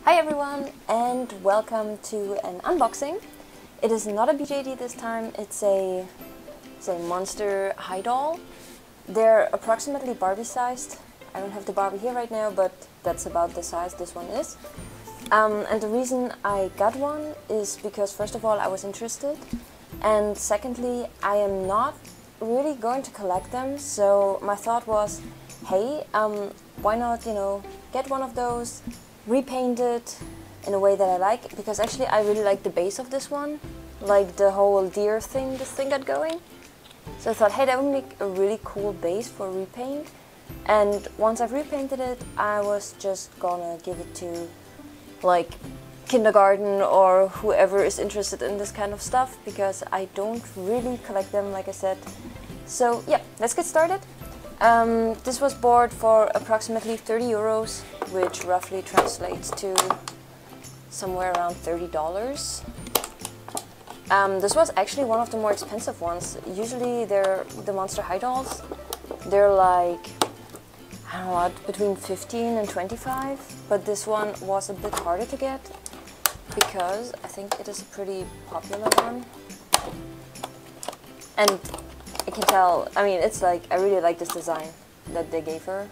Hi everyone and welcome to an unboxing. It is not a BJD this time, it's a Monster High doll. They're approximately Barbie sized. I don't have the Barbie here right now, but that's about the size this one is. And the reason I got one is because first of all I was interested, and secondly I am not really going to collect them, so my thought was, hey, why not, get one of those, repaint it in a way that I like, because actually I really like the base of this one, like the whole deer thing this thing got going. So I thought, hey, that would make a really cool base for repaint, and once I've repainted it I was just gonna give it to like kindergarten or whoever is interested in this kind of stuff, because I don't really collect them, like I said. So yeah, let's get started. This was bought for approximately 30 euros, which roughly translates to somewhere around $30. This was actually one of the more expensive ones. Usually they're the Monster High dolls. They're like, I don't know what, between 15 and 25, but this one was a bit harder to get because I think it is a pretty popular one. And I can tell, I mean, it's like, I really like this design that they gave her.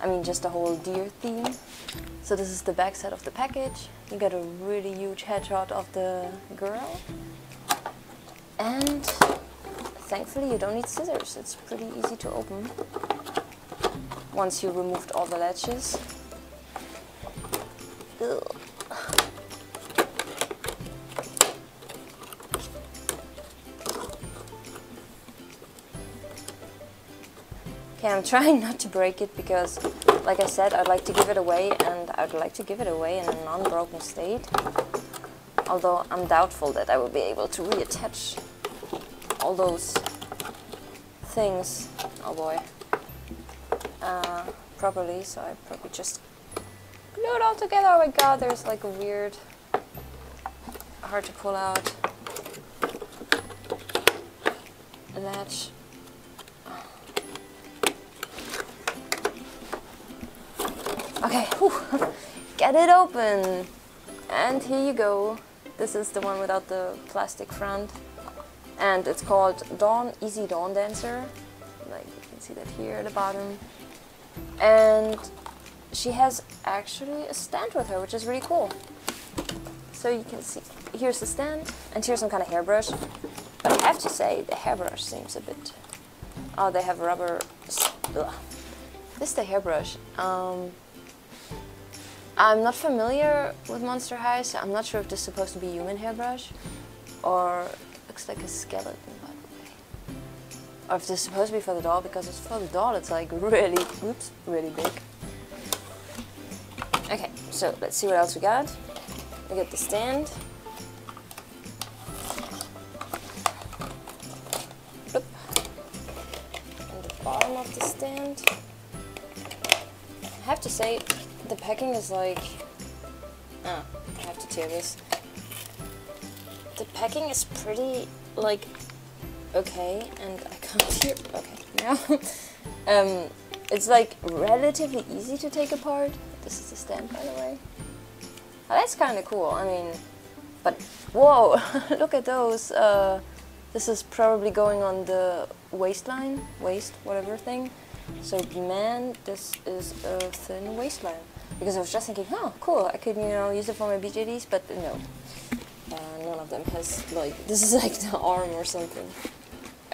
I mean, just the whole deer theme. So this is the back side of the package. You get a really huge headshot of the girl. And thankfully you don't need scissors. It's pretty easy to open once you removed all the latches. Ugh. Okay, I'm trying not to break it because, like I said, I'd like to give it away, and I'd like to give it away in a non-broken state. Although I'm doubtful that I will be able to reattach all those things, oh boy, properly, so I probably just glue it all together. Oh my god, there's like a weird, hard to pull out latch. Okay, whew. Get it open, and here you go. This is the one without the plastic front, and it's called Isi Dawndancer. Like, you can see that here at the bottom. And she has actually a stand with her, which is really cool. So you can see, here's the stand, and here's some kind of hairbrush. But I have to say, the hairbrush seems a bit... Oh, they have rubber... Ugh. This is the hairbrush. I'm not familiar with Monster High, so I'm not sure if this is supposed to be human hairbrush or looks like a skeleton, by the way. Or if this is supposed to be for the doll, because it's for the doll, it's like really, oops, really big. Okay, so let's see what else we got. We got the stand. Oop. And the bottom of the stand. I have to say, the packing is like, I have to tear this. The packing is pretty, like, okay, and I can't tear, okay, now. It's like relatively easy to take apart. This is the stand, by the way. Oh, that's kind of cool, I mean, but, whoa, look at those. This is probably going on the waistline, waist, whatever thing. So, man, this is a thin waistline. Because I was just thinking, oh, cool, I could, use it for my BJDs, but no. None of them has, like, this is like the arm or something.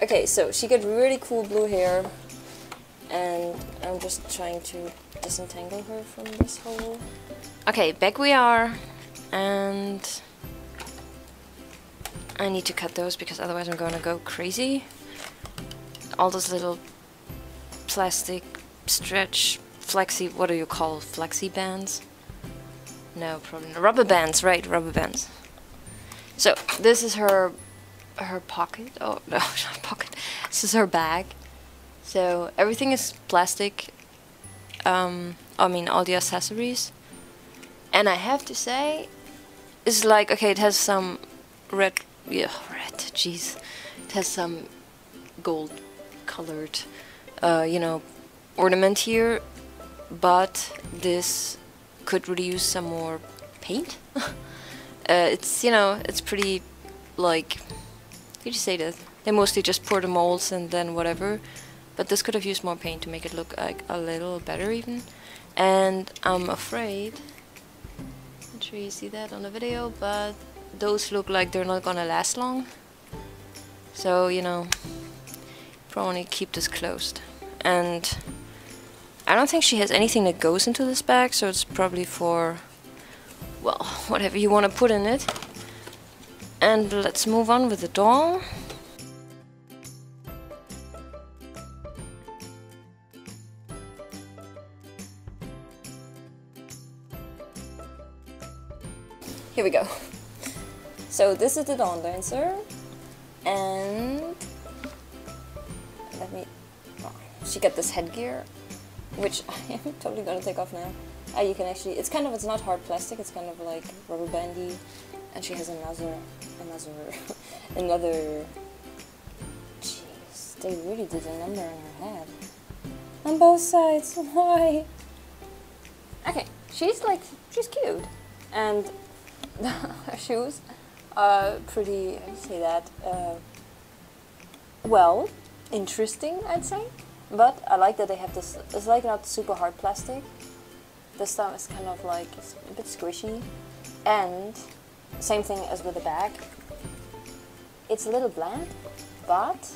Okay, so she got really cool blue hair, and I'm just trying to disentangle her from this hole. Okay, back we are, and I need to cut those because otherwise I'm gonna go crazy. All those little plastic stretch flexi, what do you call flexi bands? No, probably not. Rubber bands, right, rubber bands. So this is her pocket. Oh no, not pocket. This is her bag. So everything is plastic. I mean all the accessories. And I have to say, it's like, okay, it has some red, jeez. It has some gold colored, ornament here. But this could really use some more paint. It's, you know, it's pretty, like, how do you say that? They mostly just pour the molds and then whatever, but this could have used more paint to make it look like a little better even. And I'm afraid, not sure you see that on the video, but those look like they're not gonna last long. So, you know, probably keep this closed. And I don't think she has anything that goes into this bag, so it's probably for, well, whatever you want to put in it. And let's move on with the doll. Here we go. So this is the Dawndancer, and let me, oh, she got this headgear, which I am totally gonna take off now. You can actually, it's not hard plastic, it's kind of like rubber bandy, and she has another, jeez, they really did a number on her head. On both sides, why? Okay, she's cute, and her shoes are pretty, how do you say that, well, interesting, I'd say. But I like that they have this, it's like not super hard plastic. This stuff is kind of like, it's a bit squishy. And same thing as with the bag. It's a little bland, but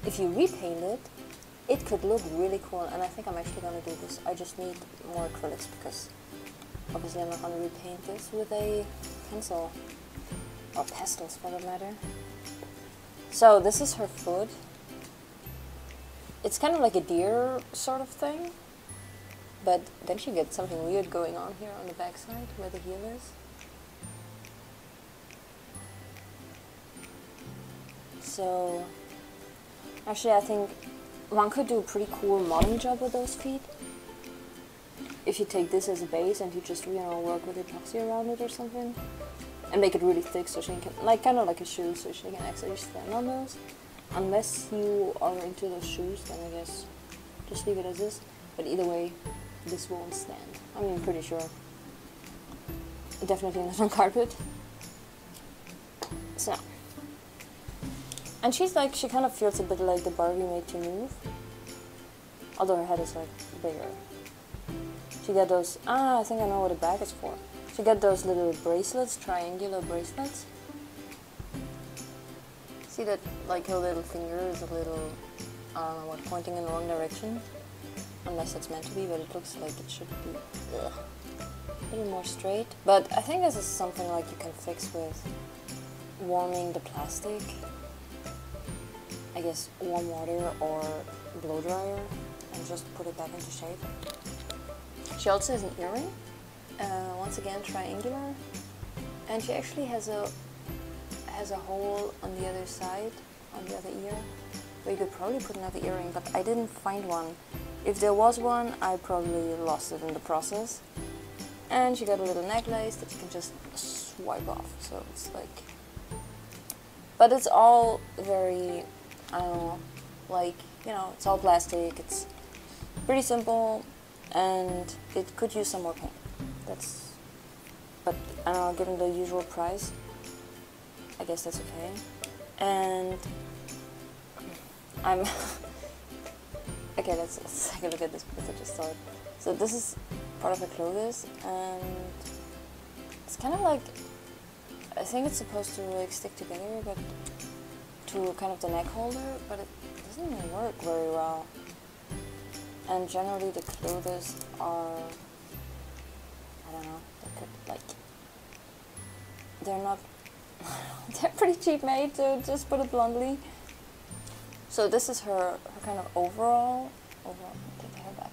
if you repaint it, it could look really cool. And I think I'm actually gonna do this. I just need more acrylics because obviously I'm not gonna repaint this with a pencil. Or pastels for that matter. So this is her foot. It's kind of like a deer sort of thing, but then she gets something weird going on here on the back side where the heel is. So actually I think one could do a pretty cool modeling job with those feet. If you take this as a base and you just, you know, work with epoxy around it or something. And make it really thick so she can, like, kind of like a shoe, so she can actually stand on those. Unless you are into those shoes, then I guess just leave it as is. But either way, this won't stand. I mean, I'm pretty sure. Definitely not on carpet. So. And she's like, she kind of feels a bit like the Barbie Made to Move. Although her head is like bigger. She got those, I think I know what the bag is for. She got those little bracelets, triangular bracelets. See that, like, her little finger is a little, I don't know what, pointing in the wrong direction. Unless it's meant to be, but it looks like it should be a little more straight. But I think this is something like you can fix with warming the plastic. I guess warm water or blow dryer and just put it back into shape. She also has an earring. Once again triangular, and she actually has a hole on the other side, on the other ear, where you could probably put another earring, but I didn't find one. If there was one, I probably lost it in the process. And she got a little necklace that you can just swipe off, so it's like, but it's all very, I don't know, like, you know, it's all plastic, it's pretty simple, and it could use some more paint. That's, but I don't know, given the usual price, I guess that's okay. And I'm okay. Let's take a look at this because I just saw it. So this is part of her clothes, and it's kind of like, I think it's supposed to like stick together, but to kind of the neck holder, but it doesn't really work very well. And generally the clothes are, I don't know, they could, like, they're not, they're pretty cheap made, to just put it bluntly. So this is her kind of overall, take the hair back.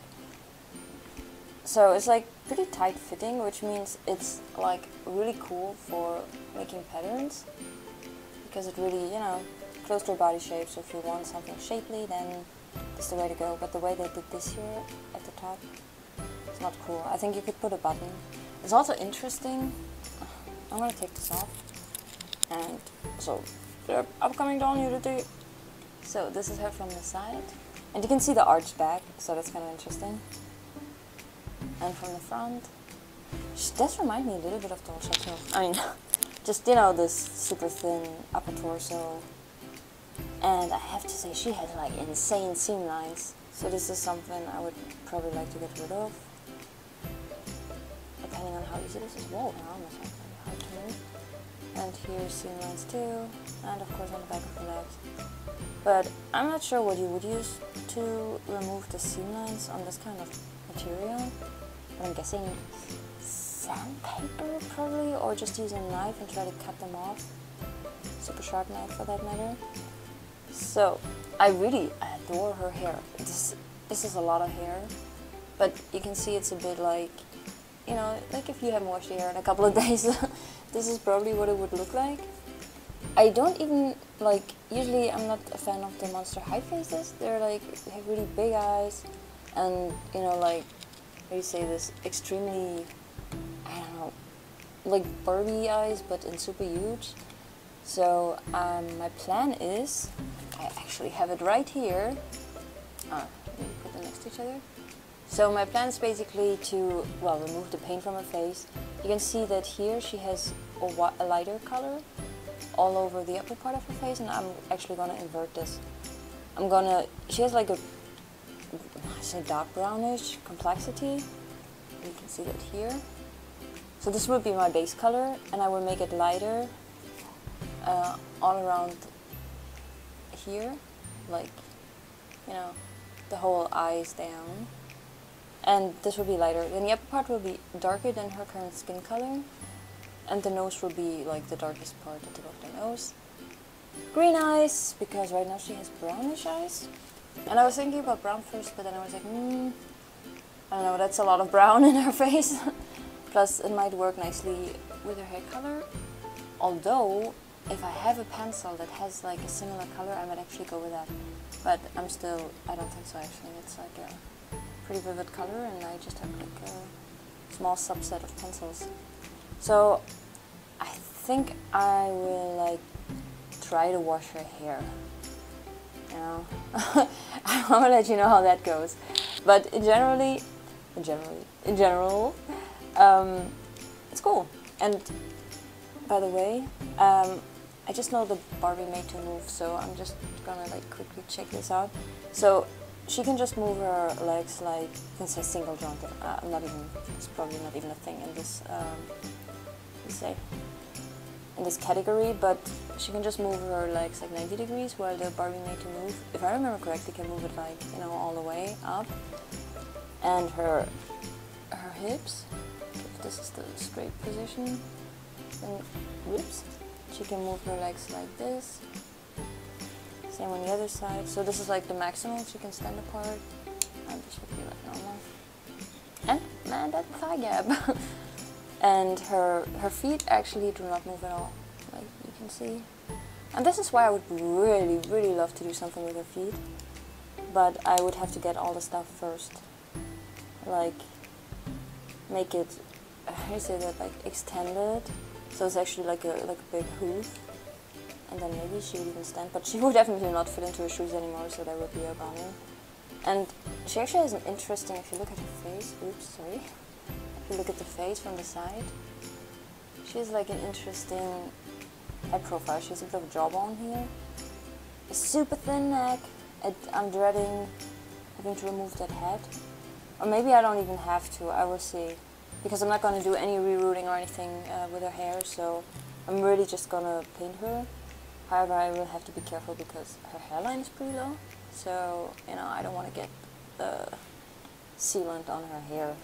So it's like pretty tight fitting, which means it's like really cool for making patterns, because it really, you know, close to her body shape. So if you want something shapely, then this is the way to go. But the way they did this here at the top, it's not cool. I think you could put a button. It's also interesting. I'm gonna take this off. And so the upcoming doll nudity. So this is her from the side. And you can see the arch back, so that's kind of interesting. And from the front, She does remind me a little bit of Doll Chateau. I mean, just, you know, this super thin upper torso. And I have to say, she has like insane seam lines. So this is something I would probably like to get rid of. Depending on how easy this is. Whoa, her arm is like hard to move. And here's seam lines too. And of course on the back of the legs. But I'm not sure what you would use to remove the seam lines on this kind of material. But I'm guessing sandpaper probably, or just use a knife and try to cut them off. Super sharp knife for that matter. So, I really adore her hair. This is a lot of hair, but you can see it's a bit like, you know, like if you haven't washed your hair in a couple of days, this is probably what it would look like. I don't even, like, usually I'm not a fan of the monster high faces. They're like, they have really big eyes, and, you know, like, how do you say this, extremely, I don't know, like Barbie eyes, but in super huge. So, my plan is, I actually have it right here. Let me put them next to each other. So my plan is basically to, well, remove the paint from her face. You can see that here she has a lighter color all over the upper part of her face, and I'm actually gonna invert this. She has like a, I say dark brownish complexity. You can see that here. So this would be my base color, and I will make it lighter all around here, like, you know, the whole eyes down. And this will be lighter. Then the upper part will be darker than her current skin color. And the nose will be like the darkest part at the tip of the nose. Green eyes, because right now she has brownish eyes. And I was thinking about brown first, but then I was like, I don't know, that's a lot of brown in her face. Plus it might work nicely with her hair color. Although, if I have a pencil that has like a similar color, I might actually go with that. But I don't think so actually. It's like a pretty vivid color, and I just have like a small subset of pencils. So I think I will like try to wash her hair. You know, I want to let you know how that goes. But in general, it's cool. And by the way, I just know the Barbie made to move, so I'm just gonna like quickly check this out. So she can just move her legs like, you can say single jointed. It's probably not even a thing in this, in this category, but she can just move her legs like 90 degrees, while the Barbie made to move, if I remember correctly, can move it like, you know, all the way up. And her hips, if this is the straight position, then whoops. She can move her legs like this. Same on the other side. So this is like the maximum she can stand apart. And this would be like normal. And man, that thigh gap. And her feet actually do not move at all, like you can see. And this is why I would really, really love to do something with her feet. But I would have to get all the stuff first. Like, make it, how do you say that, like extended. So it's actually like a big hoof, and then maybe she would even stand, but she would definitely not fit into her shoes anymore, so that would be a bummer. And she actually has an interesting, if you look at her face, oops, sorry. If you look at the face from the side, she has like an interesting head profile. She has a bit of a jawbone here, a super thin neck. I'm dreading having to remove that head. Or maybe I don't even have to, I will see. Because I'm not going to do any rerooting or anything with her hair, so I'm really just going to paint her. However, I will have to be careful because her hairline is pretty low. So, you know, I don't want to get the sealant on her hair.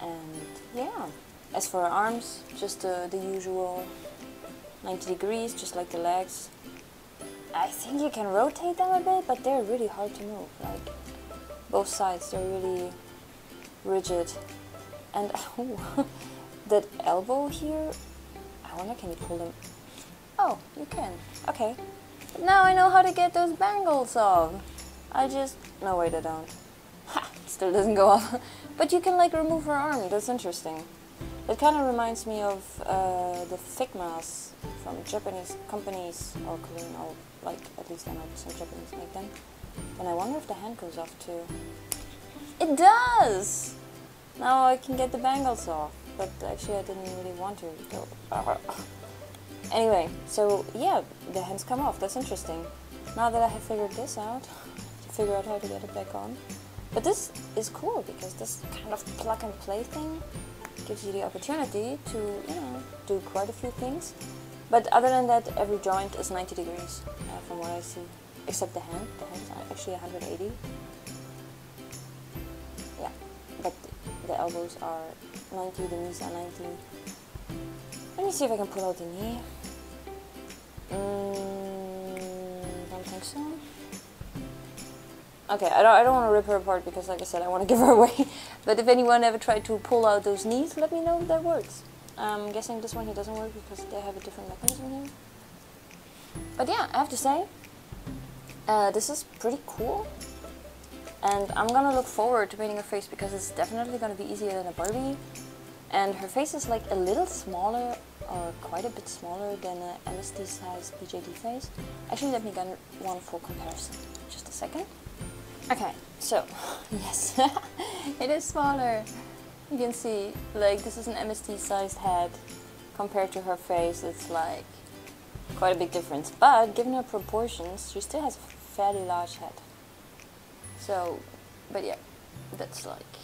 And yeah, as for her arms, just the usual 90 degrees, just like the legs. I think you can rotate them a bit, but they're really hard to move. Like, both sides, they're really rigid. And oh, that elbow here, I wonder, can you pull them? Oh, you can. Okay. Now I know how to get those bangles off. No wait, I don't. Ha! Still doesn't go off. But you can like remove her arm, that's interesting. It kind of reminds me of the Figmas from Japanese companies, or Korean, or like, at least I know some Japanese make them. And I wonder if the hand goes off too. It does! Now I can get the bangles off, but actually I didn't really want to. So. Anyway, so yeah, the hands come off. That's interesting. Now that I have figured this out, figure out how to get it back on. But this is cool because this kind of plug and play thing gives you the opportunity to, you know, do quite a few things. But other than that, every joint is 90 degrees from what I see, except the hand. The hand is actually 180. Yeah, but the elbows are 90, the knees are 90. Let me see if I can pull out the knee. Don't think so. Okay, I don't want to rip her apart because, like I said, I want to give her away. But if anyone ever tried to pull out those knees, let me know if that works. I'm guessing this one here doesn't work because they have a different mechanism here. But yeah, I have to say, this is pretty cool. And I'm gonna look forward to painting her face because it's definitely gonna be easier than a Barbie. And her face is like a little smaller, or quite a bit smaller than an MST size BJD face. Actually, let me get one for comparison. Just a second. Okay, so, yes, it is smaller. You can see, like, this is an MST sized head. Compared to her face, it's like quite a big difference. But given her proportions, she still has a fairly large head. So, but yeah, that's like,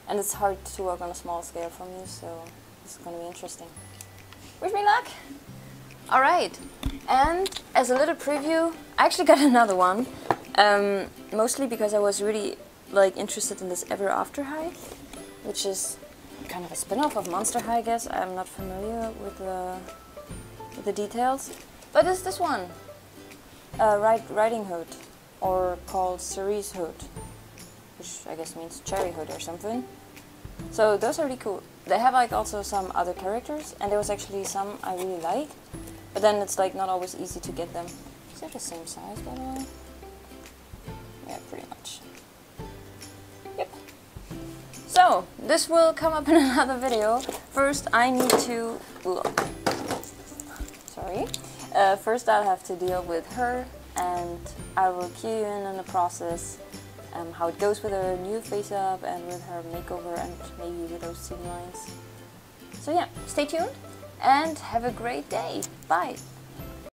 and it's hard to work on a small scale for me, so it's gonna be interesting. Wish me luck! Alright, and as a little preview, I actually got another one. Mostly because I was really like interested in this Ever After High, which is kind of a spin-off of Monster High, I guess. I'm not familiar with the details. But it's this one, Riding Hood, or called Cerise Hood, which I guess means cherry hood or something. So those are really cool. They have like also some other characters, and there was actually some I really liked, but then it's like not always easy to get them. Is that the same size, by the way? Yeah, pretty much. Yep. So, this will come up in another video. First, I need to look. Sorry. First, I'll have to deal with her, and I will cue you in on the process, how it goes with her new face up and with her makeover and maybe with those seam lines. So yeah, stay tuned and have a great day. Bye.